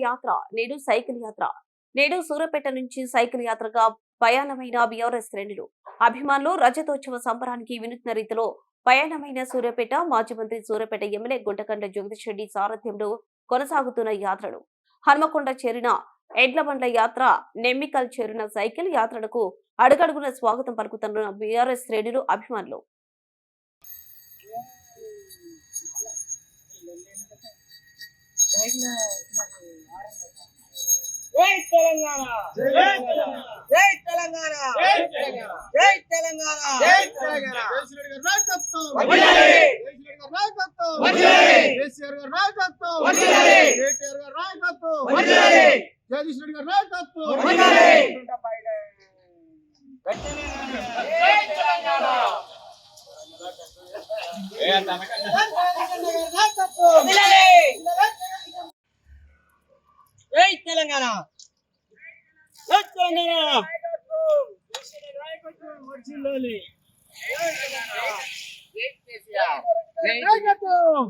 యాత్ర నేడు సైకిల్ యాత్ర నేడు సూర్యాపేట నుంచి సైకిల్ యాత్రగా పయాణమైన బీఆర్ఎస్ శ్రేణులు అభిమానులు రజతోత్సవ సంబరానికి వినూత్న రీతిలో పయాణమైన సూర్యాపేట మాజీ మంత్రి సూర్యాపేట ఎమ్మెల్యే గుంటకండ్ల జగదీష్ రెడ్డి సారథ్యంలో కొనసాగుతున్న యాత్రను హన్మకొండ చేరిన ఎడ్ల బండ్ల యాత్ర నెమ్మికల్ చేరిన సైకిల్ యాత్రలకు అడుగడుగున స్వాగతం పలుకుతున్న బీఆర్ఎస్ శ్రేణులు అభిమానులు జై తెలంగాణ జై తెలంగాణ జై తెలంగాణ జై తెలంగాణ కేసీఆర్ గారి నాయకత్వం వర్ధిల్లాలి కేసీఆర్ గారి నాయకత్వం వర్ధిల్లాలి కేటీఆర్ గారి నాయకత్వం వర్ధిల్లాలి జగదీష్ రెడ్డి గారి నాయకత్వం వర్ధిల్లాలి జై తెలంగాణ ఏ తనకన్న నాయకత్వం వర్ధిల్లాలి జై తెలంగాణ జై తెలంగాణ వర్ధిల్లాలి జై కేసీఆర్ జై నాయకత్వం